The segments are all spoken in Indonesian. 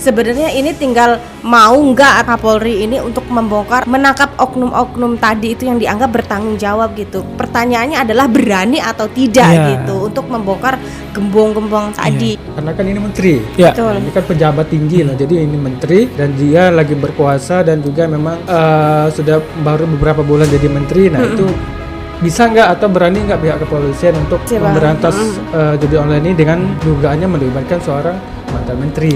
Sebenarnya ini tinggal mau nggak Kapolri ini untuk membongkar, menangkap oknum-oknum tadi itu yang dianggap bertanggung jawab gitu. Pertanyaannya adalah berani atau tidak gitu untuk membongkar gembong-gembong tadi. Karena kan ini menteri, Betul. ini kan pejabat tinggi lah, jadi ini menteri dan dia lagi berkuasa dan juga memang sudah baru beberapa bulan jadi menteri. Nah itu bisa nggak atau berani nggak pihak kepolisian untuk memberantas judi online ini dengan dugaannya melibatkan seorang mantan menteri.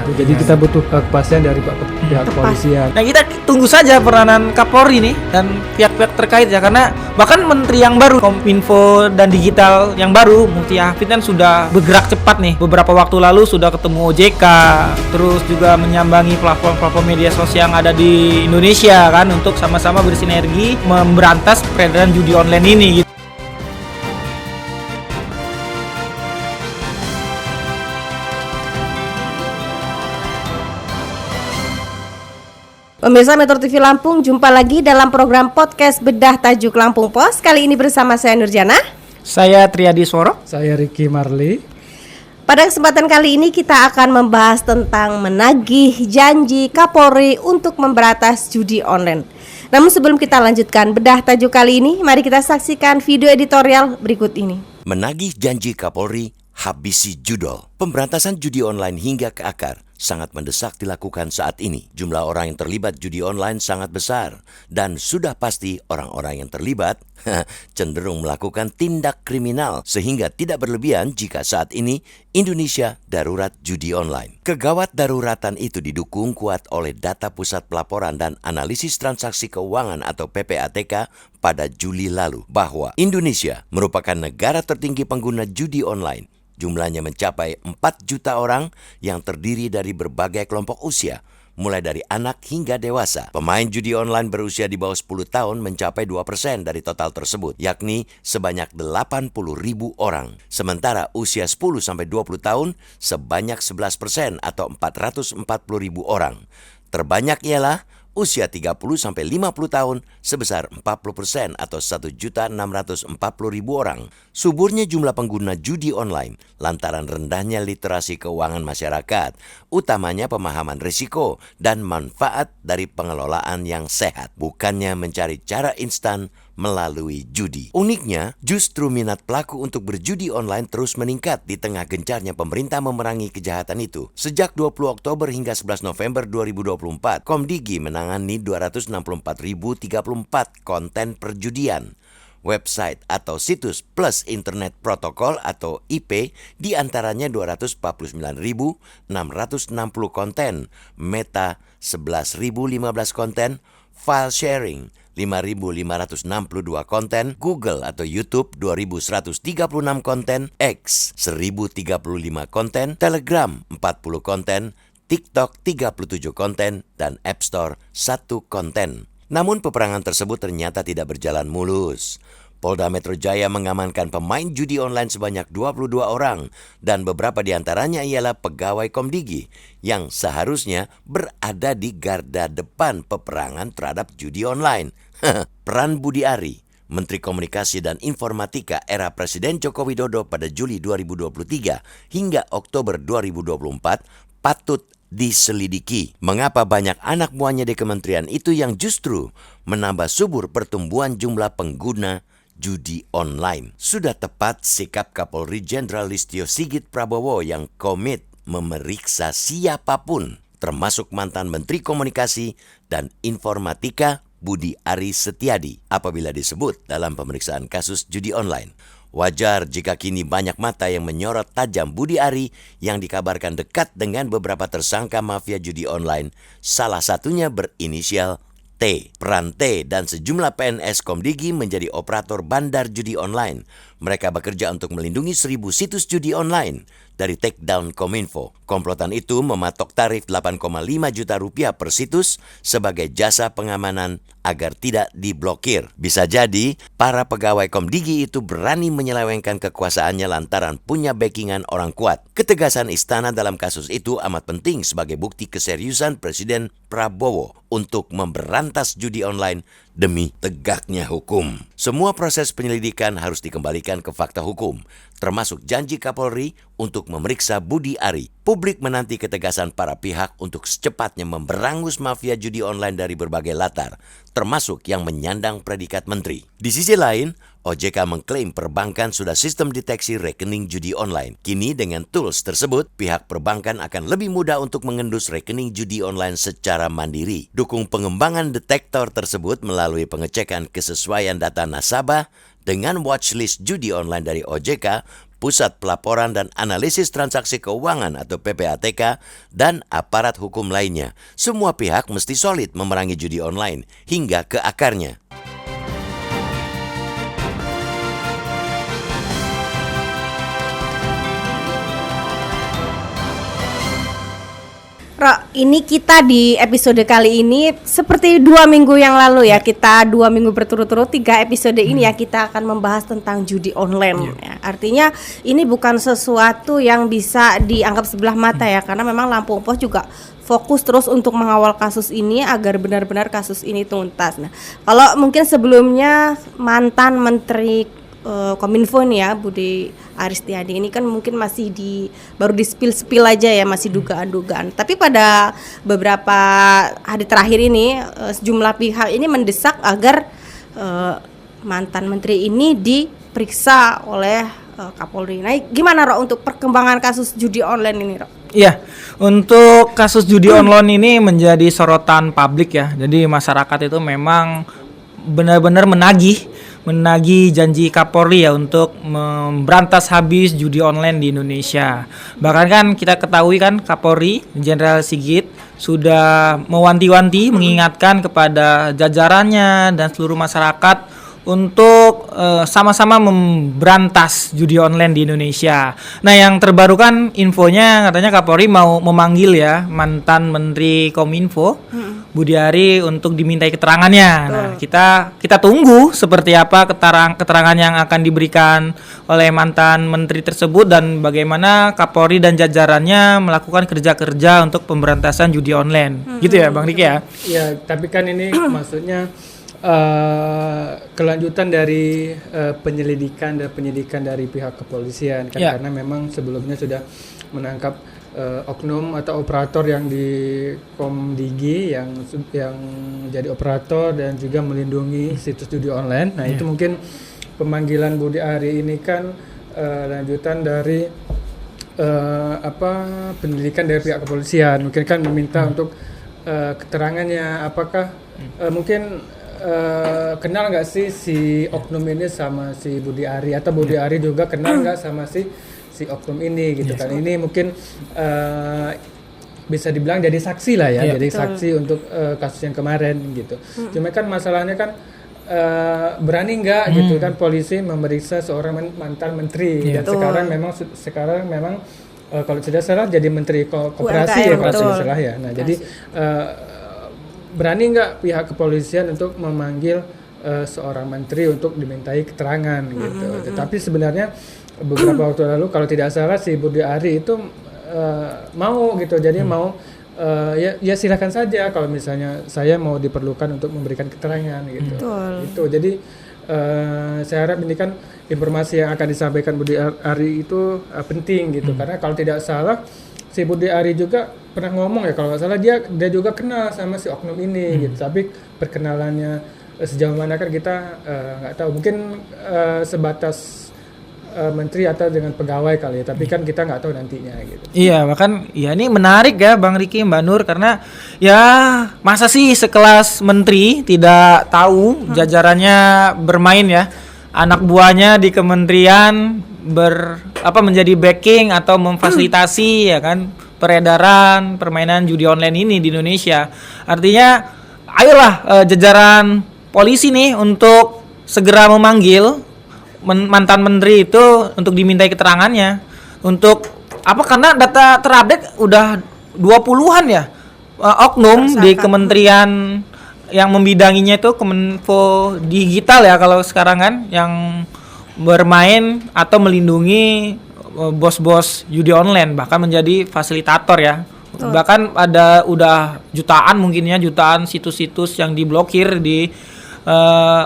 Jadi kita butuh kepastian dari pihak kepolisian. Nah kita tunggu saja peranan Kapolri nih dan pihak-pihak terkait ya, karena bahkan menteri yang baru Kominfo dan digital yang baru Muti Hafid kan sudah bergerak cepat nih. Beberapa waktu lalu sudah ketemu OJK, terus juga menyambangi platform-platform media sosial yang ada di Indonesia kan untuk sama-sama bersinergi memberantas peredaran judi online ini gitu. Pemirsa Metro TV Lampung, jumpa lagi dalam program podcast Bedah Tajuk Lampung Pos. Kali ini bersama saya Nurjana. Saya Triadi Sworo. Saya Ricky Marley. Pada kesempatan kali ini kita akan membahas tentang menagih janji Kapolri untuk memberantas judi online. Namun sebelum kita lanjutkan bedah tajuk kali ini, mari kita saksikan video editorial berikut ini. Menagih janji Kapolri, habisi judol. Pemberantasan judi online hingga ke akar sangat mendesak dilakukan saat ini. Jumlah orang yang terlibat judi online sangat besar dan sudah pasti orang-orang yang terlibat cenderung melakukan tindak kriminal sehingga tidak berlebihan jika saat ini Indonesia darurat judi online. Kegawat daruratan itu didukung kuat oleh data Pusat Pelaporan dan Analisis Transaksi Keuangan atau PPATK pada Juli lalu bahwa Indonesia merupakan negara tertinggi pengguna judi online. Jumlahnya mencapai 4 juta orang yang terdiri dari berbagai kelompok usia, mulai dari anak hingga dewasa. Pemain judi online berusia di bawah 10 tahun mencapai 2% dari total tersebut, yakni sebanyak 80.000 orang. Sementara usia 10-20 tahun sebanyak 11% atau 440.000 orang. Terbanyak ialah usia 30-50 tahun sebesar 40% atau 1.640.000 orang. Suburnya jumlah pengguna judi online lantaran rendahnya literasi keuangan masyarakat, utamanya pemahaman risiko dan manfaat dari pengelolaan yang sehat, bukannya mencari cara instan melalui judi. Uniknya, justru minat pelaku untuk berjudi online terus meningkat di tengah gencarnya pemerintah memerangi kejahatan itu. Sejak 20 Oktober hingga 11 November 2024, Komdigi menangani 264.034 konten perjudian. Website atau situs plus internet protokol atau IP diantaranya 249.660 konten, Meta 11.015 konten, file sharing 5.562 konten, Google atau YouTube 2.136 konten, X 1.035 konten, Telegram 40 konten, TikTok 37 konten, dan App Store 1 konten. Namun peperangan tersebut ternyata tidak berjalan mulus. Polda Metro Jaya mengamankan pemain judi online sebanyak 22 orang dan beberapa di antaranya ialah pegawai Komdigi yang seharusnya berada di garda depan peperangan terhadap judi online. Peran Budi Ari, Menteri Komunikasi dan Informatika era Presiden Joko Widodo pada Juli 2023 hingga Oktober 2024 patut diselidiki. Mengapa banyak anak buahnya di kementerian itu yang justru menambah subur pertumbuhan jumlah pengguna judi online? Sudah tepat sikap Kapolri Jenderal Listio Sigit Prabowo yang komit memeriksa siapapun, termasuk mantan Menteri Komunikasi dan Informatika Budi Ari Setiadi apabila disebut dalam pemeriksaan kasus judi online. Wajar jika kini banyak mata yang menyorot tajam Budi Ari yang dikabarkan dekat dengan beberapa tersangka mafia judi online, salah satunya berinisial T. Peran T dan sejumlah PNS Komdigi menjadi operator bandar judi online. Mereka bekerja untuk melindungi 1.000 situs judi online dari takedown Kominfo. Komplotan itu mematok tarif 8,5 juta rupiah per situs sebagai jasa pengamanan agar tidak diblokir. Bisa jadi para pegawai Komdigi itu berani menyelewengkan kekuasaannya lantaran punya backingan orang kuat. Ketegasan istana dalam kasus itu amat penting sebagai bukti keseriusan Presiden Prabowo untuk memberantas judi online demi tegaknya hukum. Semua proses penyelidikan harus dikembalikan dikembalikan ke fakta hukum, termasuk janji Kapolri untuk memeriksa Budi Ari. Publik menanti ketegasan para pihak untuk secepatnya memberangus mafia judi online dari berbagai latar, termasuk yang menyandang predikat menteri. Di sisi lain, OJK mengklaim perbankan sudah sistem deteksi rekening judi online. Kini dengan tools tersebut, pihak perbankan akan lebih mudah untuk mengendus rekening judi online secara mandiri. Dukung pengembangan detektor tersebut melalui pengecekan kesesuaian data nasabah dengan watchlist judi online dari OJK, Pusat Pelaporan dan Analisis Transaksi Keuangan atau PPATK, dan aparat hukum lainnya. Semua pihak mesti solid memerangi judi online hingga ke akarnya. Rok, ini kita di episode kali ini seperti 2 minggu yang lalu ya, kita 2 minggu berturut-turut 3 episode ini ya kita akan membahas tentang judi online ya. Artinya ini bukan sesuatu yang bisa dianggap sebelah mata ya, karena memang Lampung Pos juga fokus terus untuk mengawal kasus ini agar benar-benar kasus ini tuntas. Nah, kalau mungkin sebelumnya mantan Menteri Kominfo nih ya, Budi Ari Setiadi ini kan mungkin masih baru di spill aja ya, masih dugaan-dugaan. Tapi pada beberapa hari terakhir ini sejumlah pihak ini mendesak agar mantan menteri ini diperiksa oleh Kapolri. Nah, gimana Rok untuk perkembangan kasus judi online ini, Rok? Iya, untuk kasus judi online ini menjadi sorotan publik ya. Jadi masyarakat itu memang benar-benar menagih janji Kapolri ya untuk memberantas habis judi online di Indonesia. Bahkan kan kita ketahui kan Kapolri Jenderal Sigit sudah mewanti-wanti mengingatkan kepada jajarannya dan seluruh masyarakat untuk sama-sama memberantas judi online di Indonesia. Nah, yang terbaru kan infonya katanya Kapolri mau memanggil ya mantan Menteri Kominfo Budi Ari untuk dimintai keterangannya. Nah, kita tunggu seperti apa keterangan yang akan diberikan oleh mantan menteri tersebut dan bagaimana Kapolri dan jajarannya melakukan kerja-kerja untuk pemberantasan judi online. Gitu ya, Bang Riki ya? Ya, tapi kan ini maksudnya kelanjutan dari penyelidikan dan penyidikan dari pihak kepolisian kan, karena memang sebelumnya sudah menangkap oknum atau operator yang di Komdigi yang jadi operator dan juga melindungi situs judi online. Nah, itu mungkin pemanggilan Budi Ari ini kan lanjutan dari penyelidikan dari pihak kepolisian. Mungkin kan meminta untuk keterangannya, apakah mungkin kenal nggak sih si oknum ini sama si Budi Ari, atau Budi Ari juga kenal nggak sama si oknum ini gitu kan. Ini mungkin bisa dibilang jadi saksi lah ya, jadi saksi untuk kasus yang kemarin gitu. Cuma kan masalahnya kan berani nggak gitu kan polisi memeriksa seorang mantan menteri dan sekarang memang kalau tidak salah jadi menteri koperasi ya kalau tidak salah ya. Nah, jadi berani nggak pihak kepolisian untuk memanggil seorang menteri untuk dimintai keterangan gitu. Tetapi sebenarnya beberapa waktu lalu kalau tidak salah si Budi Ari itu mau gitu, jadi mau ya silakan saja kalau misalnya saya mau diperlukan untuk memberikan keterangan gitu. Itu jadi saya harap ini kan informasi yang akan disampaikan Budi Ari itu penting gitu, karena kalau tidak salah si Budi Ari juga pernah ngomong ya kalau nggak salah dia juga kenal sama si oknum ini gitu, tapi perkenalannya sejauh mana kan kita nggak tahu, mungkin sebatas menteri atau dengan pegawai kali ya, tapi kan kita nggak tahu nantinya gitu. Iya, bahkan ya ini menarik ya Bang Riki, Mbak Nur, karena ya masa sih sekelas menteri tidak tahu jajarannya bermain ya, anak buahnya di kementerian menjadi backing atau memfasilitasi ya kan peredaran permainan judi online ini di Indonesia. Artinya ayolah jajaran polisi nih untuk segera memanggil mantan menteri itu untuk dimintai keterangannya. Untuk apa? Karena data terupdate udah 20-an ya oknum di kementerian yang membidanginya itu Kominfo Digital ya kalau sekarang kan, yang bermain atau melindungi bos-bos judi online, bahkan menjadi fasilitator ya. Bahkan ada udah jutaan situs-situs yang diblokir di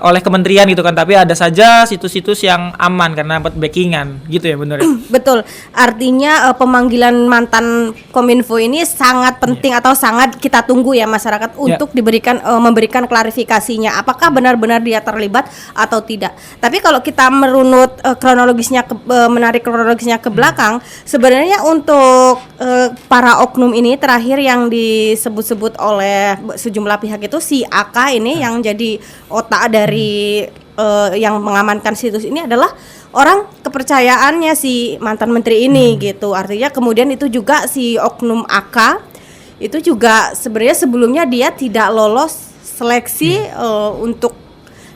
oleh kementerian gitu kan, tapi ada saja situs-situs yang aman karena dapat backingan gitu ya, bener ya? Betul. Artinya pemanggilan mantan Kominfo ini sangat penting atau sangat kita tunggu ya masyarakat untuk memberikan klarifikasinya apakah benar-benar dia terlibat atau tidak. Tapi kalau kita merunut menarik kronologisnya ke belakang, sebenarnya untuk para oknum ini terakhir yang disebut-sebut oleh sejumlah pihak itu si AK ini yang jadi otak dari yang mengamankan situs ini adalah orang kepercayaannya si mantan menteri ini gitu. Artinya kemudian itu juga si oknum AK itu juga sebenarnya sebelumnya dia tidak lolos seleksi untuk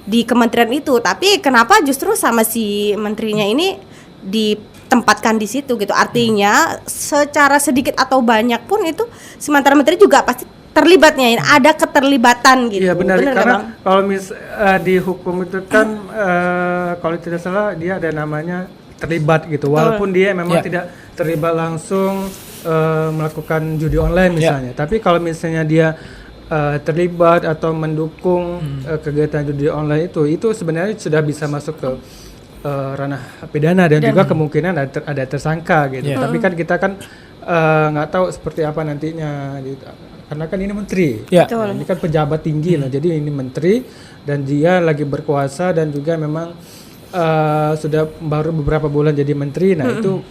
di kementerian itu, tapi kenapa justru sama si menterinya ini ditempatkan di situ gitu. Artinya secara sedikit atau banyak pun itu si mantan menteri juga pasti terlibatnya, ada keterlibatan gitu. Iya benar, nggak, karena Bang? kalau di hukum itu kan kalau tidak salah dia ada namanya terlibat gitu, walaupun dia memang tidak terlibat langsung melakukan judi online misalnya. Tapi kalau misalnya dia terlibat atau mendukung kegiatan judi online itu sebenarnya sudah bisa masuk ke ranah pidana dan juga kemungkinan ada tersangka gitu. Tapi kan kita kan nggak tahu seperti apa nantinya gitu. Karena kan ini menteri, Betul. ini kan pejabat tinggi lah, jadi ini menteri dan dia lagi berkuasa dan juga memang sudah baru beberapa bulan jadi menteri. Nah itu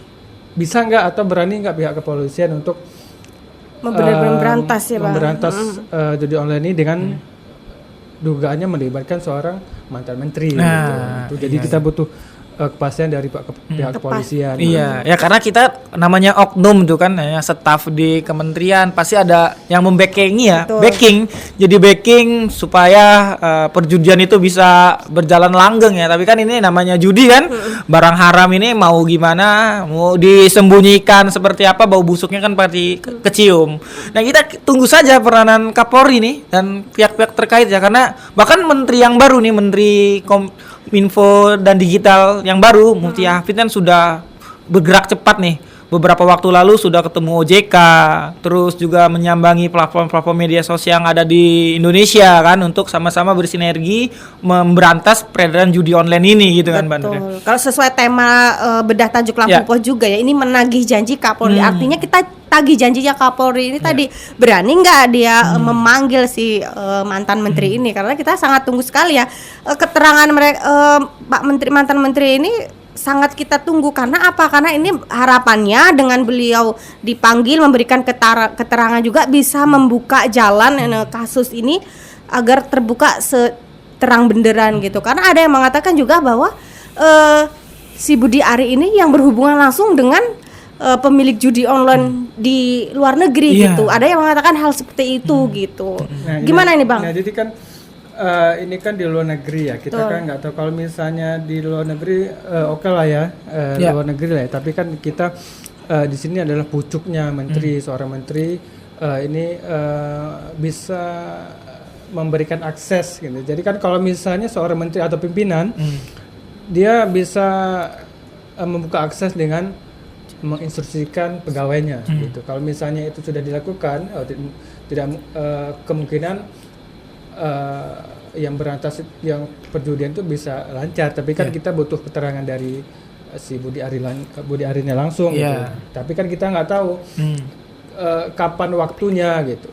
bisa nggak atau berani nggak pihak kepolisian untuk memberantas ya, Bang? memberantas judi online ini dengan dugaannya melibatkan seorang mantan menteri. Gitu. Jadi kita butuh kepastian dari pihak kepolisian. Iya, ya karena kita namanya oknum tuh kan, ya staf di kementerian pasti ada yang membackingi ya, backing. Jadi backing supaya perjudian itu bisa berjalan langgeng ya. Tapi kan ini namanya judi kan, barang haram ini mau gimana, mau disembunyikan seperti apa, bau busuknya kan pasti kecium. Nah kita tunggu saja peranan Kapolri nih dan pihak-pihak terkait ya, karena bahkan menteri yang baru nih, menteri Info dan digital yang baru, Mutia Hafid kan sudah bergerak cepat nih. Beberapa waktu lalu sudah ketemu OJK, terus juga menyambangi platform-platform media sosial yang ada di Indonesia kan, untuk sama-sama bersinergi memberantas peredaran judi online ini gitu kan, Mbak Nur. Betul. Kalau sesuai tema bedah tajuk Lampung Pos juga ya, ini menagih janji Kapolri. Artinya kita tagih janjinya Kapolri ini tadi, berani nggak dia memanggil si mantan menteri ini, karena kita sangat tunggu sekali ya keterangan mereka, Pak Menteri, mantan menteri ini sangat kita tunggu. Karena apa? Karena ini harapannya dengan beliau dipanggil memberikan keterangan juga bisa membuka jalan kasus ini agar terbuka seterang benderang gitu. Karena ada yang mengatakan juga bahwa si Budi Ari ini yang berhubungan langsung dengan pemilik judi online di luar negeri gitu. Ada yang mengatakan hal seperti itu gitu. Nah, gimana ini Bang? Nah jadi kan ini kan di luar negeri ya, kita kan nggak tahu kalau misalnya di luar negeri oke lah ya, luar negeri lah ya. Tapi kan kita di sini adalah pucuknya menteri, seorang menteri ini bisa memberikan akses gitu. Jadi kan kalau misalnya seorang menteri atau pimpinan dia bisa membuka akses dengan menginstruksikan pegawainya gitu. Kalau misalnya itu sudah dilakukan, tidak kemungkinan yang berantas yang perjudian itu bisa lancar. Tapi kan kita butuh keterangan dari si Budi Arinya langsung gitu. Tapi kan kita nggak tahu kapan waktunya gitu.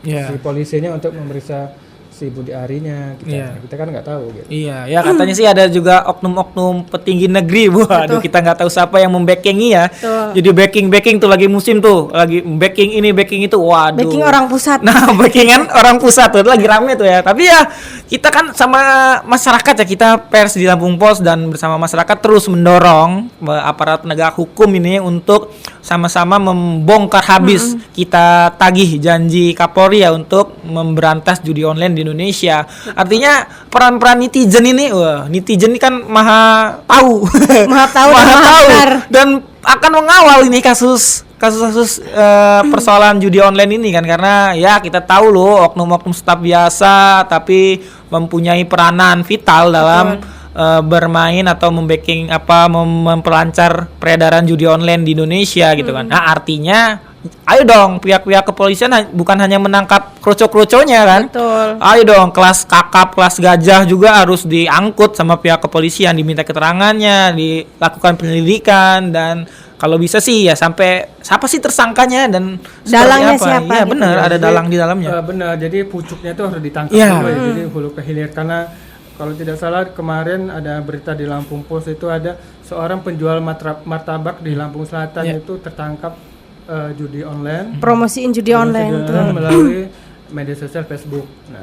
Si polisinya untuk memeriksa si Budi Arinya, kita kan nggak tahu gitu. Iya, ya katanya sih ada juga oknum-oknum petinggi negeri, waduh kita nggak tahu siapa yang membackingi ya. Jadi backing tuh lagi musim tuh, lagi backing ini backing itu, waduh. Backing orang pusat. Nah, backingan orang pusat tuh lagi rame tuh ya. Tapi ya kita kan sama masyarakat ya, kita pers di Lampung Pos dan bersama masyarakat terus mendorong aparat penegak hukum ini untuk sama-sama membongkar habis. Kita tagih janji Kapolri ya untuk memberantas judi online di Indonesia. Artinya peran-peran netizen ini, netizen ini kan maha tahu dan akan mengawal ini kasus persoalan judi online ini kan, karena ya kita tahu loh oknum-oknum staf biasa tapi mempunyai peranan vital dalam bermain atau mempelancar peredaran judi online di Indonesia gitu kan. Nah, artinya ayo dong pihak-pihak kepolisian bukan hanya menangkap kroco-kroconya kan. Betul. Ayo dong kelas kakap, kelas gajah juga harus diangkut sama pihak kepolisian, diminta keterangannya, dilakukan penyelidikan, dan kalau bisa sih ya sampai siapa sih tersangkanya dan Dalangnya seperti apa. siapa Iya gitu. benar, ada dalang di dalamnya. Benar, jadi pucuknya itu harus ditangkap Iya. dulu ya, jadi hulu ke hilir. Karena kalau tidak salah kemarin ada berita di Lampung Post itu ada seorang penjual martabak di Lampung Selatan Iya. itu tertangkap judi online. Promosiin judi online tuh. Melalui media sosial Facebook. Nah,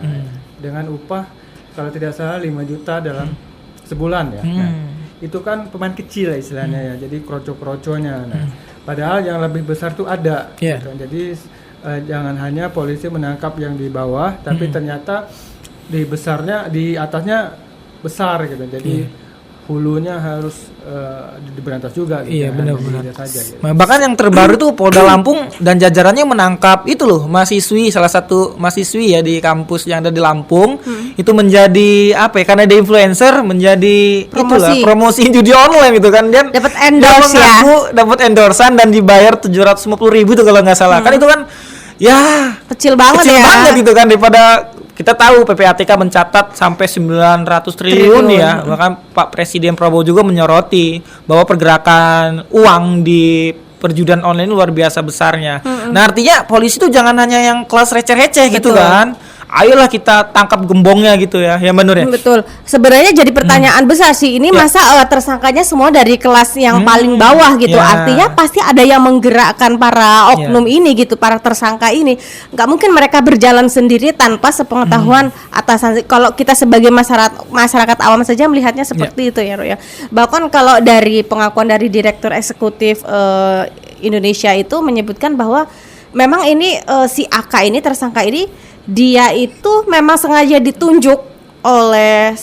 dengan upah kalau tidak salah 5 juta dalam sebulan ya. Nah, itu kan pemain kecil ya istilahnya ya. Jadi kroco-kroconya. Nah, padahal yang lebih besar tuh ada. Iya. Gitu. Jadi jangan hanya polisi menangkap yang di bawah, tapi ternyata di besarnya, di atasnya besar gitu. Jadi hulunya harus diberantas juga gitu. Iya, Jangan benar-benar. dilihat saja, gitu. Nah, bahkan yang terbaru tuh Polda Lampung dan jajarannya menangkap itu loh mahasiswi, salah satu mahasiswi ya di kampus yang ada di Lampung itu menjadi apa ya, karena dia influencer menjadi promosi judi online gitu kan, dia Dapat endorse ya. dapat endorsan dan dibayar 750.000 tuh kalau nggak salah. Kan itu kan ya Kecil banget kecil ya. banget gitu kan, daripada kita tahu PPATK mencatat sampai 900 triliun ya. Bahkan Pak Presiden Prabowo juga menyoroti bahwa pergerakan uang di perjudian online luar biasa besarnya. Nah, artinya polisi itu jangan hanya yang kelas receh-receh gitu kan. Ayolah kita tangkap gembongnya gitu ya. Ya benar ya. Betul. Sebenarnya jadi pertanyaan besar sih. Ini masa tersangkanya semua dari kelas yang paling bawah gitu. Ya. Artinya pasti ada yang menggerakkan para oknum ini gitu, para tersangka ini. Nggak mungkin mereka berjalan sendiri tanpa sepengetahuan atasan. Kalau kita sebagai masyarakat awam saja melihatnya seperti itu ya, Ro ya. Bahkan kalau dari pengakuan dari Direktur Eksekutif Indonesia itu menyebutkan bahwa memang ini si AK ini, tersangka ini, dia itu memang sengaja ditunjuk oleh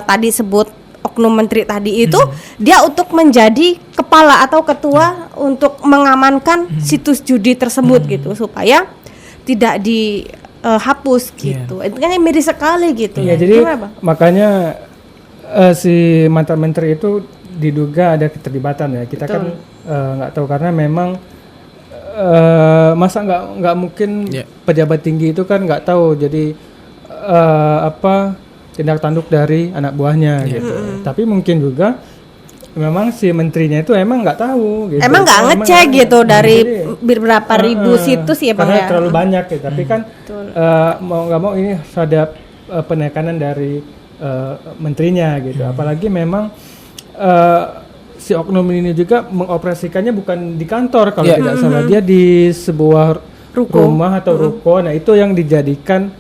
tadi sebut oknum menteri tadi itu, dia untuk menjadi kepala atau ketua untuk mengamankan situs judi tersebut gitu, supaya tidak dihapus gitu. Itu kan miris sekali gitu. Iya, jadi makanya si mantan menteri itu diduga ada keterlibatan ya. Kita kan nggak tahu karena memang masa nggak mungkin pejabat tinggi itu kan nggak tahu jadi tindak tanduk dari anak buahnya gitu. Tapi mungkin juga memang si menterinya itu emang nggak tahu gitu. Emang nggak ngecek gitu dari beberapa ribu situs ya Bang karena ya. terlalu banyak gitu. Tapi kan mau nggak mau ini ada penekanan dari menterinya gitu. Apalagi memang si oknum ini juga mengoperasikannya bukan di kantor kalau tidak salah, dia di sebuah rumah atau ruko. Nah, itu yang dijadikan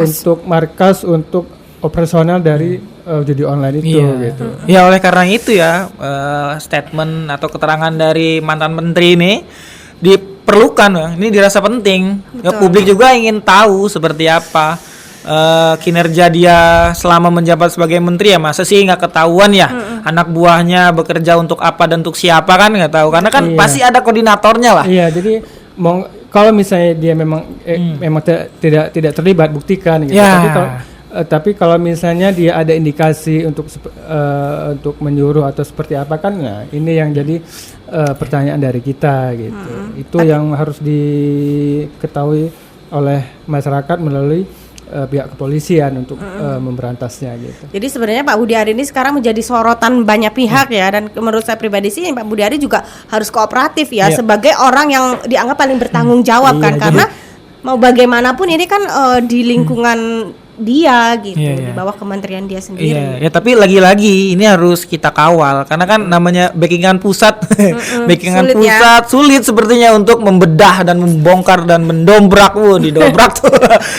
untuk markas untuk operasional dari judi online itu gitu. Ya, oleh karena itu ya statement atau keterangan dari mantan menteri ini diperlukan ya. Ini dirasa penting. Ya, publik juga ingin tahu seperti apa kinerja dia selama menjabat sebagai menteri ya. Masa sih nggak ketahuan ya anak buahnya bekerja untuk apa dan untuk siapa, kan nggak tahu, karena kan pasti ada koordinatornya lah. Iya, jadi kalau misalnya dia memang tidak terlibat, buktikan gitu. Tapi kalau misalnya dia ada indikasi untuk menyuruh atau seperti apa, kan nah ini yang jadi pertanyaan dari kita gitu. Itu yang harus diketahui oleh masyarakat melalui pihak kepolisian untuk memberantasnya gitu. Jadi sebenarnya Pak Budi Ari ini sekarang menjadi sorotan banyak pihak ya, dan menurut saya pribadi sih Pak Budi Ari juga harus kooperatif ya sebagai orang yang dianggap paling bertanggung jawab kan, karena mau bagaimanapun ini kan di lingkungan dia gitu, di bawah kementerian dia sendiri. Iya, ya tapi lagi-lagi ini harus kita kawal karena kan namanya backingan pusat, backingan pusat sulit sepertinya untuk membedah dan membongkar dan mendobrak, didobrak tuh.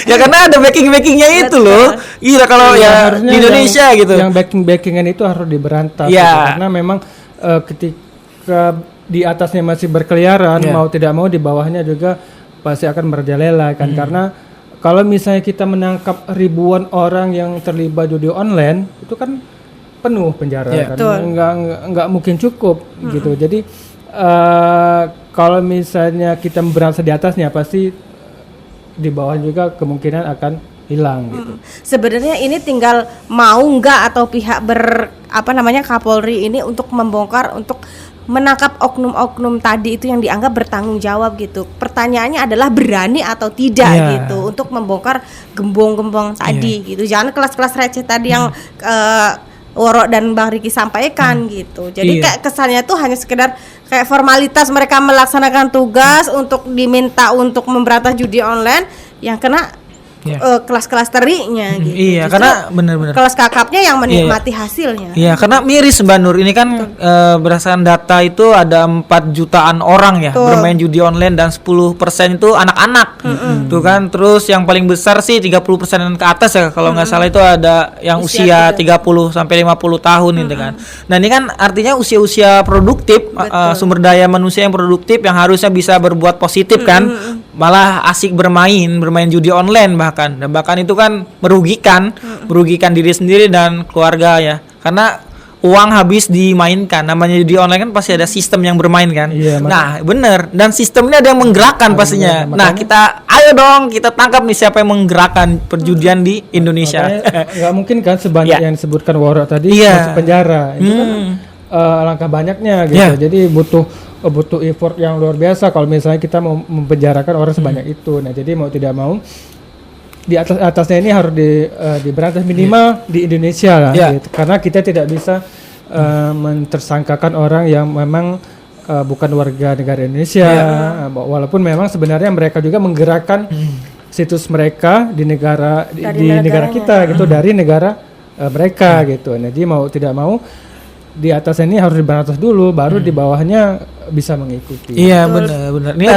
Ya karena ada backingnya itu loh. Iya kalau ya di Indonesia gitu. Yang backingan itu harus diberantas. Gitu, karena memang ketika di atasnya masih berkeliaran, mau tidak mau di bawahnya juga pasti akan merajalela kan, karena kalau misalnya kita menangkap ribuan orang yang terlibat judi online, itu kan penuh penjara kan, nggak mungkin cukup gitu. Jadi kalau misalnya kita memberantas di atasnya, pasti di bawah juga kemungkinan akan hilang gitu. Sebenarnya ini tinggal mau nggak atau pihak Kapolri ini untuk membongkar, untuk menangkap oknum-oknum tadi itu yang dianggap bertanggung jawab gitu. Pertanyaannya adalah berani atau tidak gitu untuk membongkar gembong-gembong tadi gitu. Jangan kelas-kelas receh tadi yang Woro dan Bang Riki sampaikan gitu. Jadi kayak kesannya tuh hanya sekedar kayak formalitas mereka melaksanakan tugas untuk diminta untuk memberantas judi online, yang kena kelas-kelas terinya gitu. Iya, Justru karena benar-benar kelas kakapnya yang menikmati hasilnya. Iya, karena miris Mbak Nur. Ini kan berdasarkan data itu ada 4 jutaan orang ya bermain judi online dan 10% itu anak-anak. Tuh kan. Terus yang paling besar sih 30% ke atas ya kalau nggak salah itu ada yang usia 30 sampai 50 tahun gitu kan. Nah, ini kan artinya usia-usia produktif, sumber daya manusia yang produktif yang harusnya bisa berbuat positif kan. Malah asik bermain judi online bahkan itu kan merugikan diri sendiri dan keluarga ya, karena uang habis dimainkan. Namanya judi online kan pasti ada sistem yang bermain kan. Nah bener, dan sistemnya ada yang menggerakkan pastinya. Nah kita ayo dong kita tangkap nih siapa yang menggerakkan perjudian di Indonesia. Nggak mungkin kan sebanyak yang disebutkan Woro tadi masuk penjara. Itu kan alangkah banyaknya gitu. Jadi butuh effort yang luar biasa kalau misalnya kita mau mempenjarakan orang sebanyak itu. Nah jadi mau tidak mau di atasnya ini harus diberantas minimal di Indonesia lah gitu. Karena kita tidak bisa mentersangkakan orang yang memang bukan warga negara Indonesia, walaupun memang sebenarnya mereka juga menggerakkan situs mereka di negara kita gitu, dari negara mereka gitu. Nah, jadi mau tidak mau di atas ini harus diberantas dulu, baru di bawahnya bisa mengikuti. Iya benar. Ini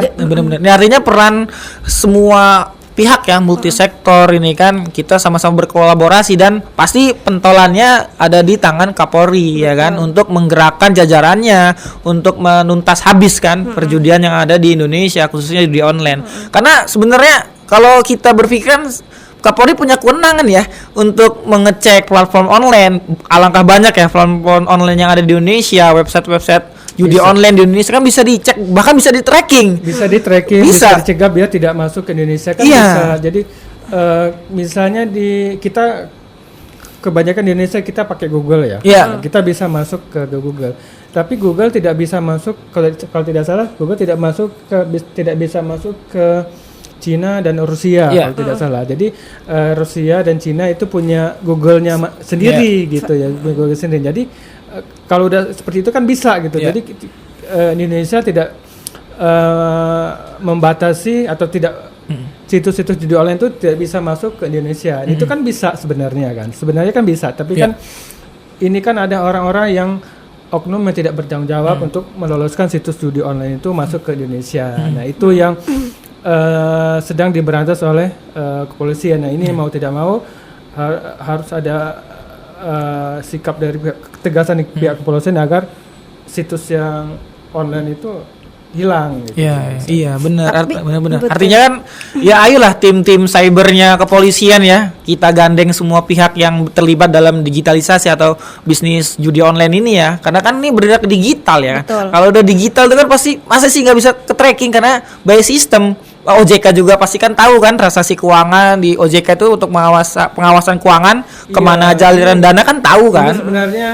Ini artinya peran semua pihak ya, multisektor ini kan kita sama-sama berkolaborasi dan pasti pentolannya ada di tangan Kapolri ya kan, untuk menggerakkan jajarannya untuk menuntas habis kan perjudian yang ada di Indonesia khususnya di online. Karena sebenarnya kalau kita berpikiran Kapolri punya kewenangan ya untuk mengecek platform online. Alangkah banyak ya platform online yang ada di Indonesia, website judi online di Indonesia kan bisa dicek, bahkan bisa di-tracking. Bisa dicegah biar tidak masuk ke Indonesia kan bisa. Jadi misalnya kita kebanyakan di Indonesia kita pakai Google ya. Kita bisa masuk ke Google. Tapi Google tidak bisa masuk, kalau tidak salah Google tidak bisa masuk ke Cina dan Rusia kalau tidak salah. Jadi Rusia dan Cina itu punya Google-nya sendiri gitu ya, Google sendiri. Jadi kalau udah seperti itu kan bisa gitu. Jadi Indonesia tidak membatasi atau tidak situs-situs judi online itu tidak bisa masuk ke Indonesia. Itu kan bisa sebenarnya kan bisa. Tapi kan ini kan ada orang-orang yang oknum yang tidak bertanggung jawab untuk meloloskan situs judi online itu masuk ke Indonesia. Nah itu yang sedang diberantas oleh kepolisian. Nah ini mau tidak mau harus ada sikap dari ketegasan pihak kepolisian agar situs yang online itu hilang gitu. Iya benar. Artinya kan ya ayolah tim-tim cybernya kepolisian ya, kita gandeng semua pihak yang terlibat dalam digitalisasi atau bisnis judi online ini ya, karena kan ini bergerak digital ya. Kalau udah digital itu kan pasti masa sih nggak bisa ke tracking karena by system. OJK juga pasti kan tahu kan transaksi keuangan di OJK itu untuk pengawasan keuangan kemana aja aliran dana kan tahu kan. Ini sebenarnya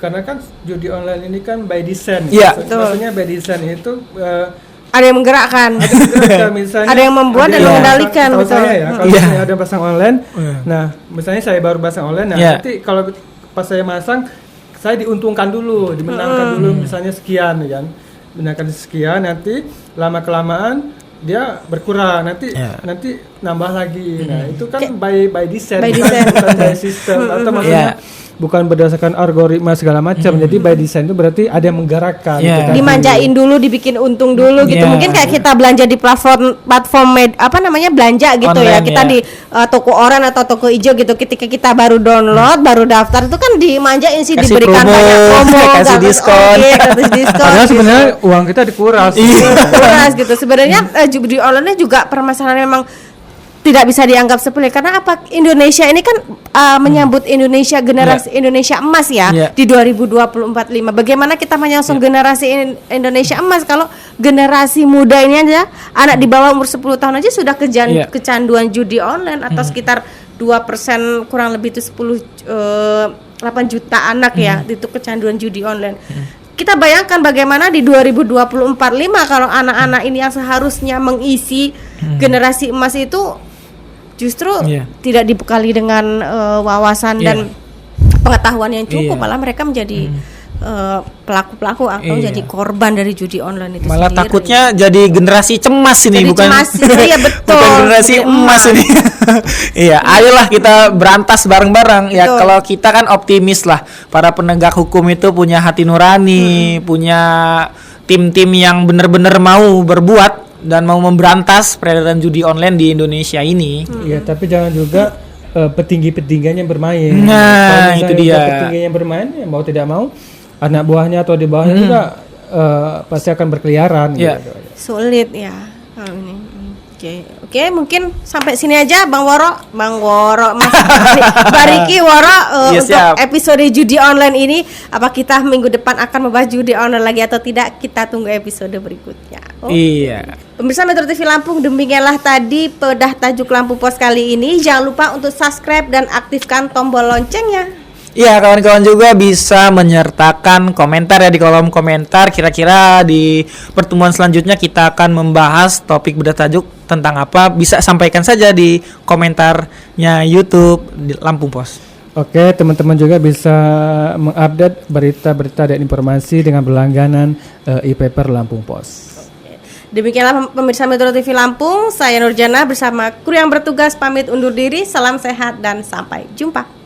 karena kan judi online ini kan by design. Maksudnya by design itu ada yang menggerakkan, misalnya ada yang membuat dan mengendalikan. Betul. Saya ya, kalau misalnya ada pasang online, nah misalnya saya baru pasang online, nanti kalau pas saya masang, saya diuntungkan dulu, dimenangkan dulu misalnya sekian kan. Menangkan sekian, nanti lama kelamaan dia berkurang, nanti nambah lagi. Nah itu kan by design, bukan by system atau maksudnya bukan berdasarkan algoritma segala macam. Jadi by design itu berarti ada yang menggerakkan. Dimanjain dulu, dibikin untung dulu gitu. Mungkin kayak kita belanja di platform belanja gitu online, ya. Kita di toko oren atau toko hijau gitu. Ketika kita baru download, baru daftar itu kan dimanjain sih, kasih diberikan promo, banyak promo, kasih diskon. Padahal sebenarnya uang kita dikuras. Kuras gitu. Sebenarnya judi online juga permasalahan memang tidak bisa dianggap sepele karena apa? Indonesia ini kan menyambut Indonesia generasi Indonesia emas ya di 2024-5. Bagaimana kita menyongsong generasi Indonesia emas kalau generasi muda ini aja anak di bawah umur 10 tahun aja sudah kecanduan judi online atau sekitar 2% kurang lebih itu 10 8 juta anak ya itu kecanduan judi online. Kita bayangkan bagaimana di 2024-5 kalau anak-anak ini yang seharusnya mengisi generasi emas itu justru tidak dibekali dengan wawasan dan pengetahuan yang cukup, malah mereka menjadi pelaku-pelaku atau jadi korban dari judi online itu malah sendiri. takutnya jadi generasi cemas ini, Jadi bukan cemas, iya betul. bukan generasi emas ini. Iya, ayolah kita berantas bareng-bareng ya. Betul. Kalau kita kan optimis lah, para penegak hukum itu punya hati nurani, punya tim-tim yang benar-benar mau berbuat dan mau memberantas peredaran judi online di Indonesia ini. Iya, tapi jangan juga petinggi-petingginya bermain. Nah, Kalau itu misalnya dia. udah petingginya bermain, ya mau tidak mau anak buahnya atau di bawahnya juga pasti akan berkeliaran. Iya. Gitu. Sulit ya kalau ini. Oke, mungkin sampai sini aja Bang Woro, Mas Bariki Woro Iya, untuk siap. episode judi online ini. Apa kita minggu depan akan membahas judi online lagi atau tidak? Kita tunggu episode berikutnya. Iya. Pemirsa Metro TV Lampung, demikianlah tadi pedah tajuk Lampung Pos kali ini. Jangan lupa untuk subscribe dan aktifkan tombol loncengnya. Iya, kawan-kawan juga bisa menyertakan komentar ya di kolom komentar. Kira-kira di pertemuan selanjutnya kita akan membahas topik bedah tajuk tentang apa. Bisa sampaikan saja di komentarnya YouTube di Lampung Pos. Oke, teman-teman juga bisa mengupdate berita-berita dan informasi dengan berlangganan e-paper Lampung Pos. Demikianlah pemirsa Metro TV Lampung. Saya Nurjana bersama kru yang bertugas pamit undur diri. Salam sehat dan sampai jumpa.